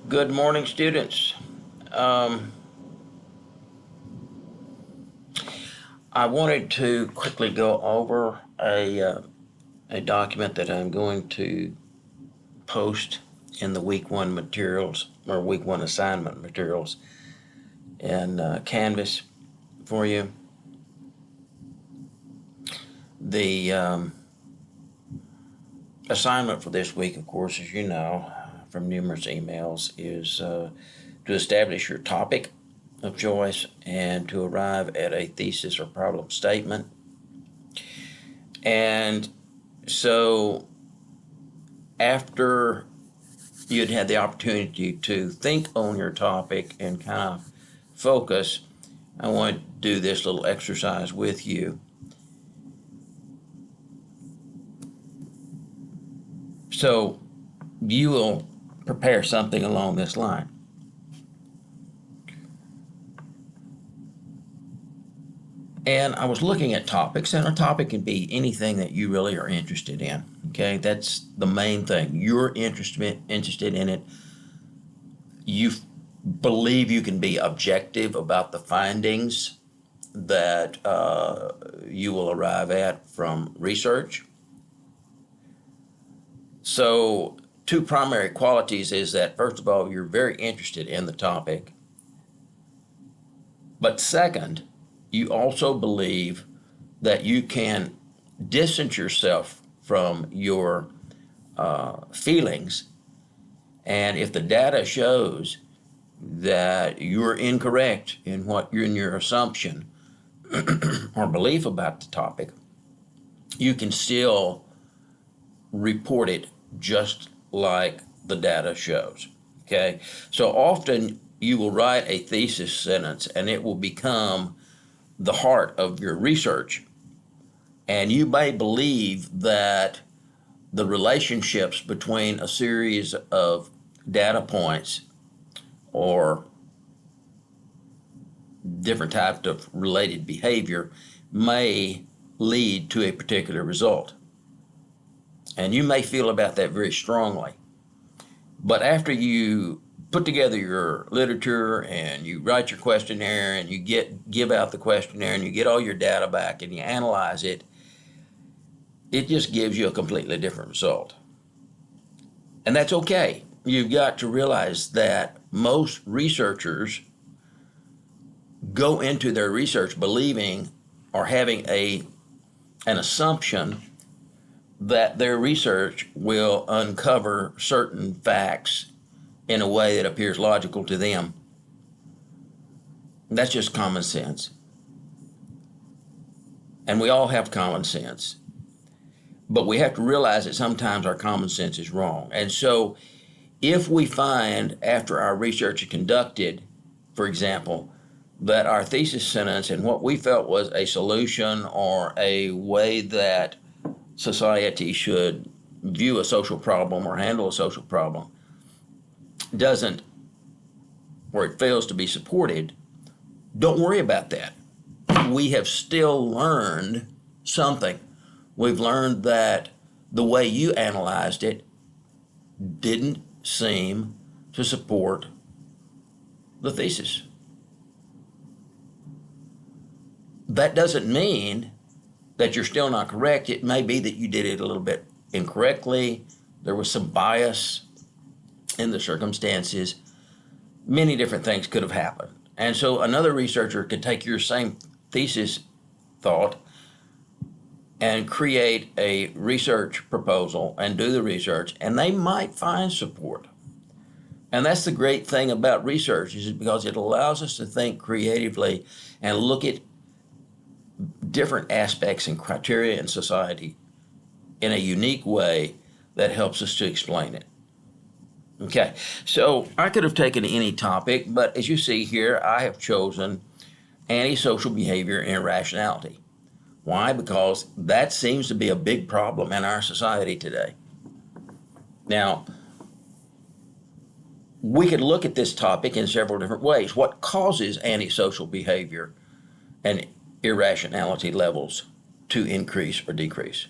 Good morning, students. Um, I wanted to quickly go over a document that I'm going to post in the week one materials or week one assignment materials in Canvas for you. The assignment for this week, of course, as you know from numerous emails, is to establish your topic of choice and to arrive at a thesis or problem statement. And so after you'd had the opportunity to think on your topic and kind of focus, I want to do this little exercise with you. So you will prepare something along this line. And I was looking at topics, and a topic can be anything that you really are interested in. Okay, that's the main thing. You're interested in it. You believe you can be objective about the findings that you will arrive at from research. So, two primary qualities is that, first of all, you're very interested in the topic. But second, you also believe that you can distance yourself from your feelings. And if the data shows that you're incorrect in your assumption or belief about the topic, you can still report it just like the data shows. Okay, so often you will write a thesis sentence and it will become the heart of your research, and you may believe that the relationships between a series of data points or different types of related behavior may lead to a particular result. And you may feel about that very strongly. But after you put together your literature and you write your questionnaire and you give out the questionnaire and you get all your data back and you analyze it, it just gives you a completely different result. And that's okay. You've got to realize that most researchers go into their research believing or having an assumption that their research will uncover certain facts in a way that appears logical to them. That's just common sense. And we all have common sense. But we have to realize that sometimes our common sense is wrong. And so if we find after our research is conducted, for example, that our thesis sentence and what we felt was a solution or a way that society should view a social problem or handle a social problem doesn't, or it fails to be supported, don't worry about that. We have still learned something. We've learned that the way you analyzed it didn't seem to support the thesis. That doesn't mean that you're still not correct. It may be that you did it a little bit incorrectly. There was some bias in the circumstances. Many different things could have happened. And so another researcher could take your same thesis thought and create a research proposal and do the research, and they might find support. And that's the great thing about research, is because it allows us to think creatively and look at different aspects and criteria in society in a unique way that helps us to explain it. Okay, so I could have taken any topic, but as you see here, I have chosen antisocial behavior and irrationality. Why? Because that seems to be a big problem in our society today. Now, we could look at this topic in several different ways. What causes antisocial behavior and irrationality levels to increase or decrease?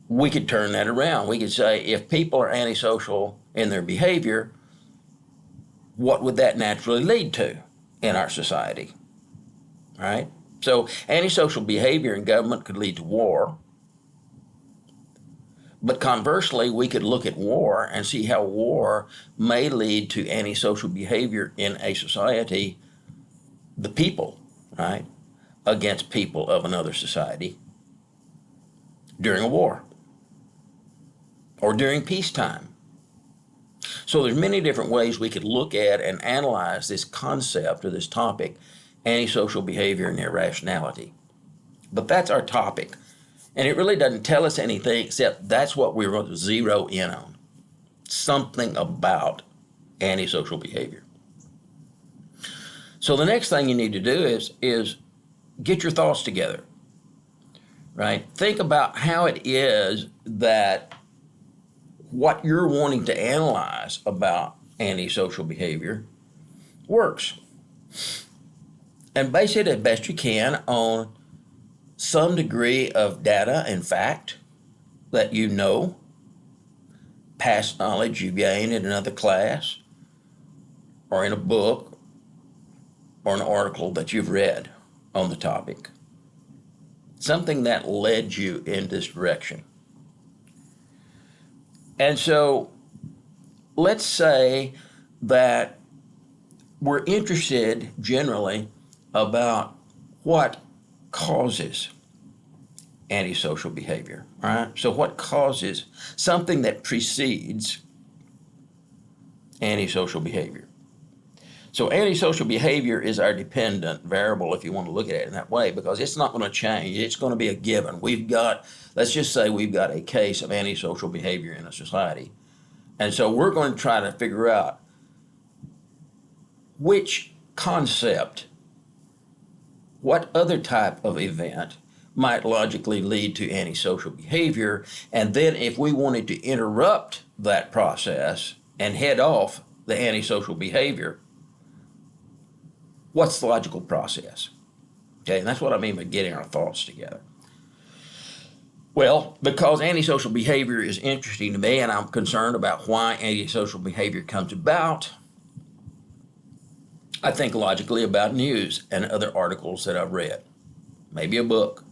We could turn that around. We could say if people are antisocial in their behavior, what would that naturally lead to in our society, right? So antisocial behavior in government could lead to war. But conversely, we could look at war and see how war may lead to antisocial behavior in a society, the people, right, against people of another society during a war or during peacetime. So there's many different ways we could look at and analyze this concept or this topic, antisocial behavior and irrationality. But that's our topic. And it really doesn't tell us anything except that's what we're going to zero in on. Something about antisocial behavior. So the next thing you need to do is get your thoughts together, right? Think about how it is that what you're wanting to analyze about antisocial behavior works. And base it as best you can on some degree of data and fact that you know, past knowledge you gained in another class, or in a book, or an article that you've read on the topic. Something that led you in this direction. And so let's say that we're interested generally about what causes antisocial behavior, right? So what causes something that precedes antisocial behavior? So antisocial behavior is our dependent variable, if you want to look at it in that way, because it's not going to change. It's going to be a given. Let's just say we've got a case of antisocial behavior in a society. And so we're going to try to figure out which concept, what other type of event might logically lead to antisocial behavior. And then if we wanted to interrupt that process and head off the antisocial behavior, what's the logical process? Okay, and that's what I mean by getting our thoughts together. Well, because antisocial behavior is interesting to me and I'm concerned about why antisocial behavior comes about, I think logically about news and other articles that I've read. Maybe a book.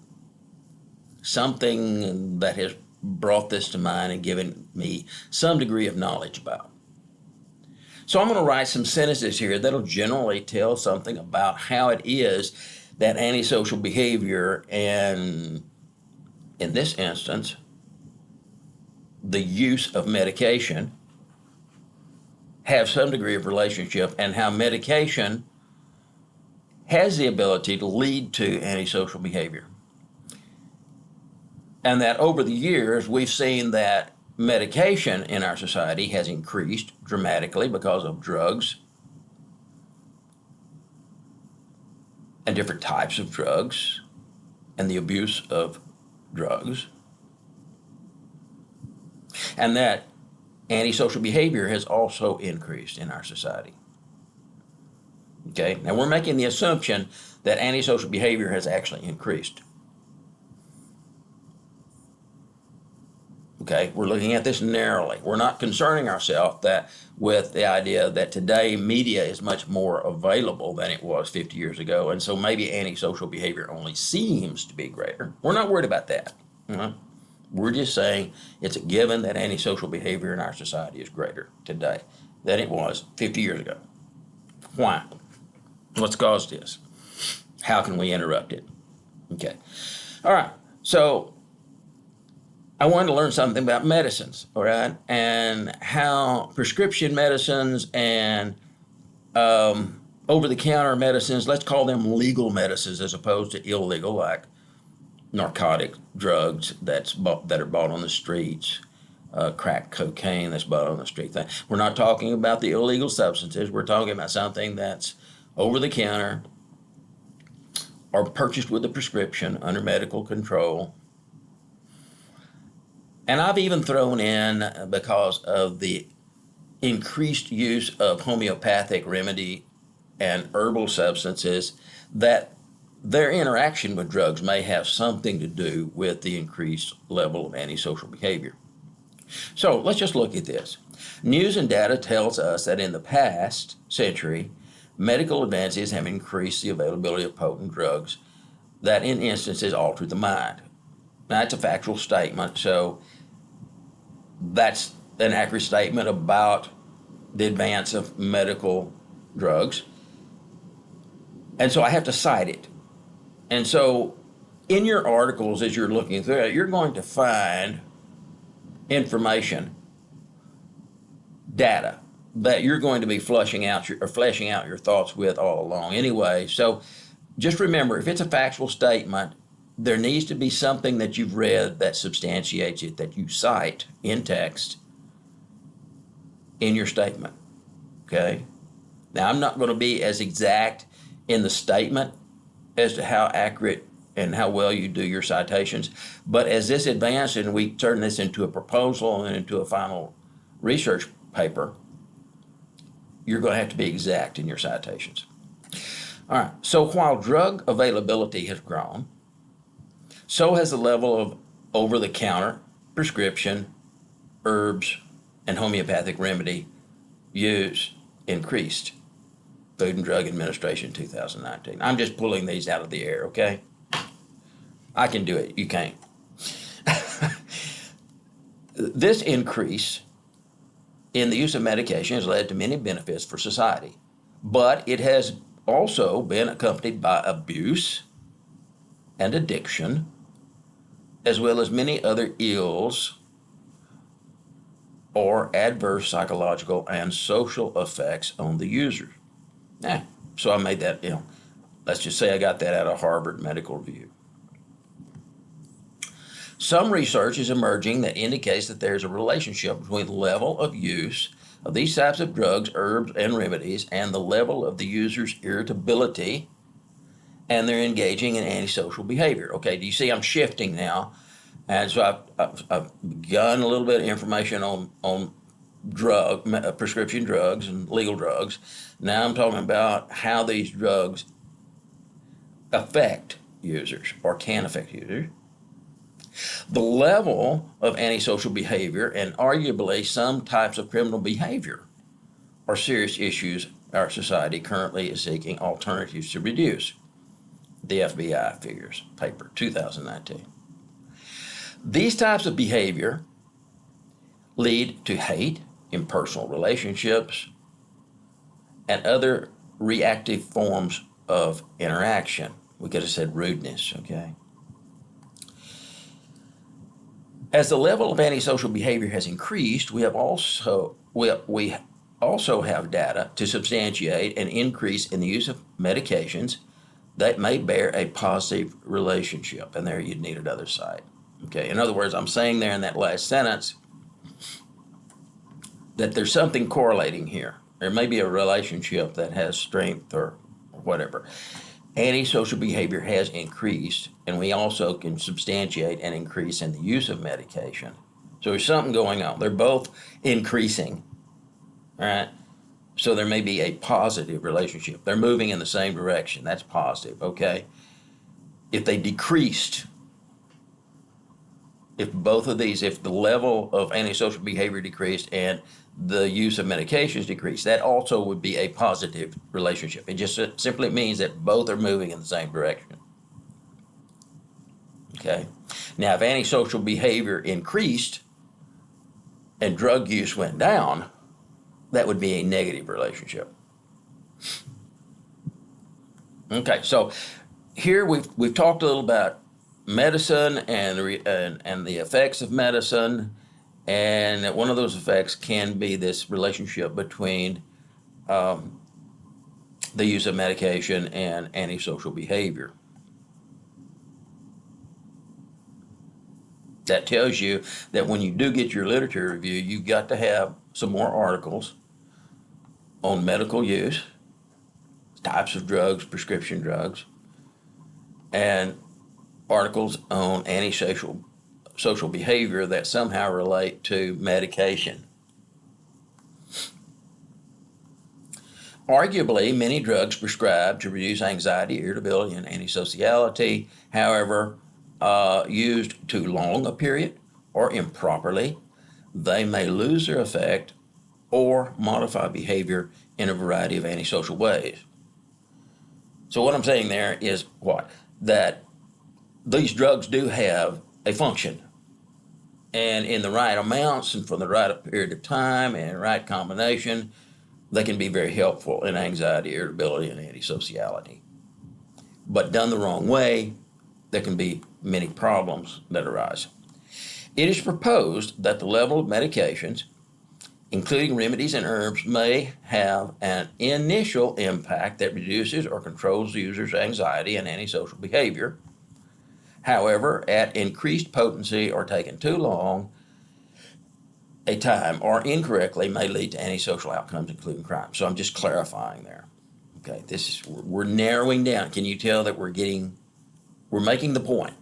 Something that has brought this to mind and given me some degree of knowledge about. So I'm going to write some sentences here that'll generally tell something about how it is that antisocial behavior and, in this instance, the use of medication have some degree of relationship, and how medication has the ability to lead to antisocial behavior. And that over the years, we've seen that medication in our society has increased dramatically because of drugs and different types of drugs and the abuse of drugs. And that antisocial behavior has also increased in our society. Okay, now we're making the assumption that antisocial behavior has actually increased. Okay, we're looking at this narrowly. We're not concerning ourselves with the idea that today media is much more available than it was 50 years ago, and so maybe antisocial behavior only seems to be greater. We're not worried about that. We're just saying it's a given that antisocial behavior in our society is greater today than it was 50 years ago. Why? What's caused this? How can we interrupt it? Okay. All right. So I wanted to learn something about medicines, all right, and how prescription medicines and over-the-counter medicines, let's call them legal medicines as opposed to illegal, like narcotic drugs that are bought on the streets, crack cocaine that's bought on the street. We're not talking about the illegal substances. We're talking about something that's over-the-counter or purchased with a prescription under medical control. And I've even thrown in, because of the increased use of homeopathic remedy and herbal substances, that their interaction with drugs may have something to do with the increased level of antisocial behavior. So let's just look at this. News and data tells us that in the past century, medical advances have increased the availability of potent drugs that in instances alter the mind. Now, that's a factual statement, so that's an accurate statement about the advance of medical drugs. And so I have to cite it. And so in your articles, as you're looking through it, you're going to find information, data that you're going to be fleshing out your thoughts with all along anyway. So just remember, if it's a factual statement, there needs to be something that you've read that substantiates it, that you cite in text in your statement. Okay? Now, I'm not going to be as exact in the statement as to how accurate and how well you do your citations, but as this advances and we turn this into a proposal and into a final research paper, you're going to have to be exact in your citations. All right, so while drug availability has grown, so has the level of over-the-counter prescription, herbs, and homeopathic remedy use increased. Food and Drug Administration 2019. I'm just pulling these out of the air, okay? I can do it, you can't. This increase in the use of medication has led to many benefits for society, but it has also been accompanied by abuse and addiction, as well as many other ills or adverse psychological and social effects on the user. So I made that, let's just say I got that out of Harvard Medical Review. Some research is emerging that indicates that there's a relationship between the level of use of these types of drugs, herbs, and remedies, and the level of the user's irritability and their engaging in antisocial behavior. Okay, do you see I'm shifting now? And so I've begun a little bit of information on prescription drugs and legal drugs. Now I'm talking about how these drugs affect users or can affect users. The level of antisocial behavior and arguably some types of criminal behavior are serious issues our society currently is seeking alternatives to reduce. The FBI figures, paper 2019. These types of behavior lead to hate, impersonal relationships, and other reactive forms of interaction. We could have said rudeness, okay? As the level of antisocial behavior has increased, we also have data to substantiate an increase in the use of medications that may bear a positive relationship. And there you'd need another site. Okay, in other words, I'm saying there in that last sentence that there's something correlating here. There may be a relationship that has strength or whatever. Antisocial behavior has increased, and we also can substantiate an increase in the use of medication. So there's something going on. They're both increasing, all right? So there may be a positive relationship. They're moving in the same direction. That's positive, okay? If they decreased, if the level of antisocial behavior decreased and the use of medications decreased, that also would be a positive relationship. It just simply means that both are moving in the same direction. Okay? Now, if antisocial behavior increased and drug use went down, that would be a negative relationship. Okay, so here we've talked a little about medicine and the effects of medicine, and one of those effects can be this relationship between the use of medication and antisocial behavior. That tells you that when you do get your literature review, you've got to have some more articles on medical use, types of drugs, prescription drugs, and articles on antisocial behavior that somehow relate to medication. Arguably, many drugs prescribed to reduce anxiety, irritability, and antisociality, however, used too long a period or improperly, they may lose their effect or modify behavior in a variety of antisocial ways. So what I'm saying there is what? That these drugs do have a function. And in the right amounts and for the right period of time and right combination, they can be very helpful in anxiety, irritability, and antisociality. But done the wrong way, there can be many problems that arise. It is proposed that the level of medications, including remedies and herbs, may have an initial impact that reduces or controls the user's anxiety and antisocial behavior. However, at increased potency or taken too long a time or incorrectly may lead to antisocial outcomes, including crime. So I'm just clarifying there. Okay, we're narrowing down. Can you tell that we're making the point?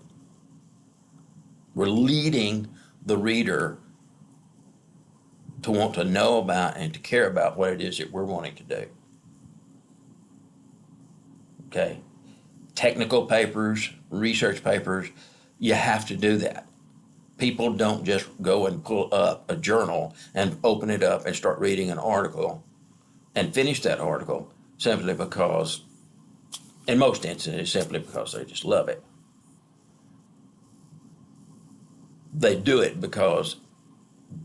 We're leading the reader to want to know about and to care about what it is that we're wanting to do. Okay, technical papers, research papers, you have to do that. People don't just go and pull up a journal and open it up and start reading an article and finish that article simply because, in most instances, simply because they just love it. They do it because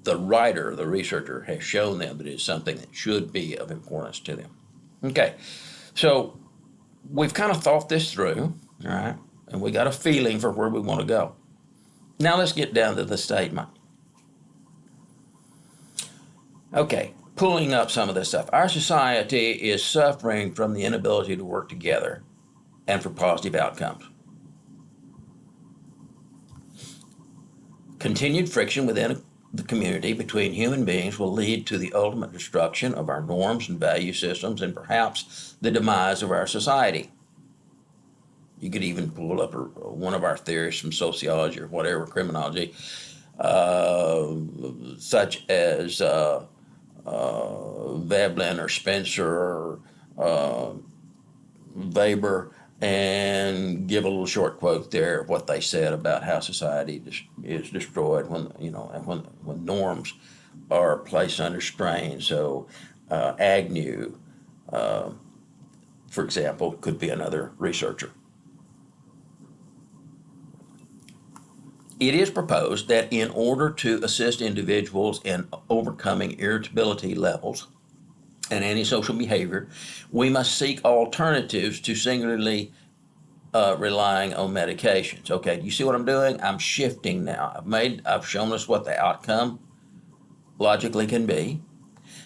the writer, the researcher, has shown them that it's something that should be of importance to them. Okay, so we've kind of thought this through, all right, and we got a feeling for where we want to go. Now let's get down to the statement. Okay, pulling up some of this stuff. Our society is suffering from the inability to work together and for positive outcomes. Continued friction within the community between human beings will lead to the ultimate destruction of our norms and value systems and perhaps the demise of our society. You could even pull up one of our theories from sociology or whatever, criminology, such as Veblen or Spencer or Weber, and give a little short quote there of what they said about how society is destroyed when norms are placed under strain. So Agnew, for example, could be another researcher. It is proposed that in order to assist individuals in overcoming irritability levels and antisocial behavior, we must seek alternatives to singularly relying on medications. Okay, do you see what I'm doing? I'm shifting now. I've shown us what the outcome logically can be,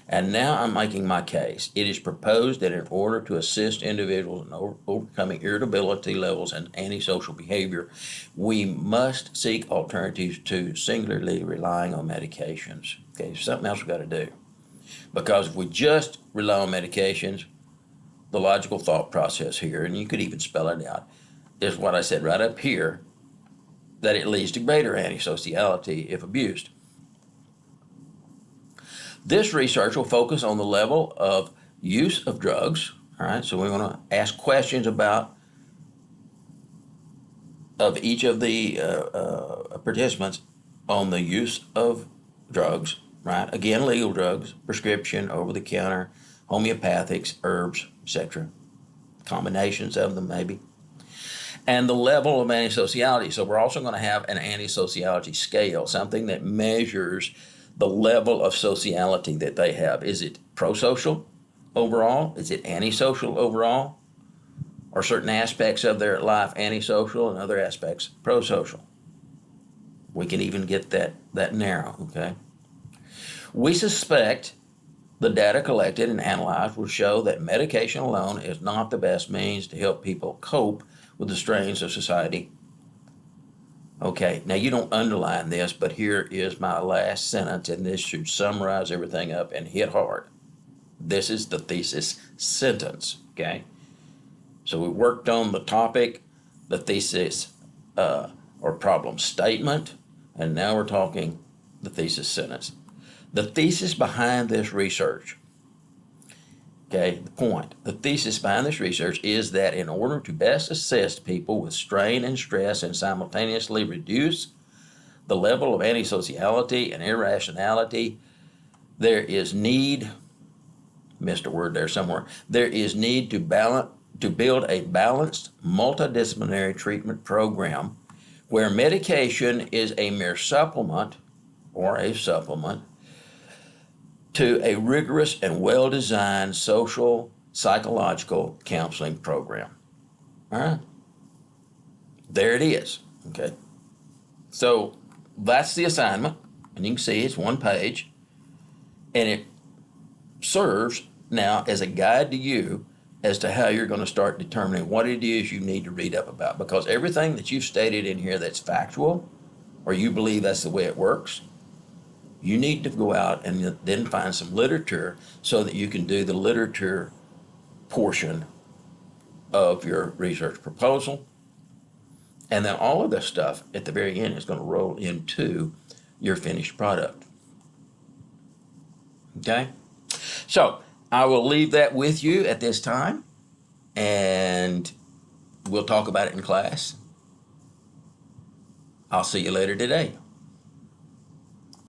and now I'm making my case. It is proposed that in order to assist individuals in overcoming irritability levels and antisocial behavior, we must seek alternatives to singularly relying on medications. Okay, something else we've got to do. Because if we just rely on medications, the logical thought process here, and you could even spell it out, is what I said right up here, that it leads to greater antisociality if abused. This research will focus on the level of use of drugs. All right, so we want to ask questions of each of the participants on the use of drugs, right? Again, legal drugs, prescription, over-the-counter, homeopathics, herbs, etc. Combinations of them maybe. And the level of antisociality. So we're also going to have an antisociality scale, something that measures the level of sociality that they have. Is it prosocial overall? Is it antisocial overall? Are certain aspects of their life antisocial and other aspects prosocial? We can even get that narrow, okay? We suspect the data collected and analyzed will show that medication alone is not the best means to help people cope with the strains of society. Okay, now you don't underline this, but here is my last sentence, and this should summarize everything up and hit hard. This is the thesis sentence, okay? So we worked on the topic, the thesis or problem statement, and now we're talking the thesis sentence. The thesis behind this research, okay, the thesis behind this research is that in order to best assist people with strain and stress and simultaneously reduce the level of antisociality and irrationality, There is need, missed a word there somewhere. There is need to build a balanced multidisciplinary treatment program where medication is a mere supplement or a supplement to a rigorous and well-designed social psychological counseling program. All right. There it is. Okay. So that's the assignment. And you can see it's one page. And it serves now as a guide to you as to how you're going to start determining what it is you need to read up about. Because everything that you've stated in here that's factual, or you believe that's the way it works, you need to go out and then find some literature so that you can do the literature portion of your research proposal. And then all of this stuff at the very end is going to roll into your finished product. Okay? So I will leave that with you at this time, and we'll talk about it in class. I'll see you later today.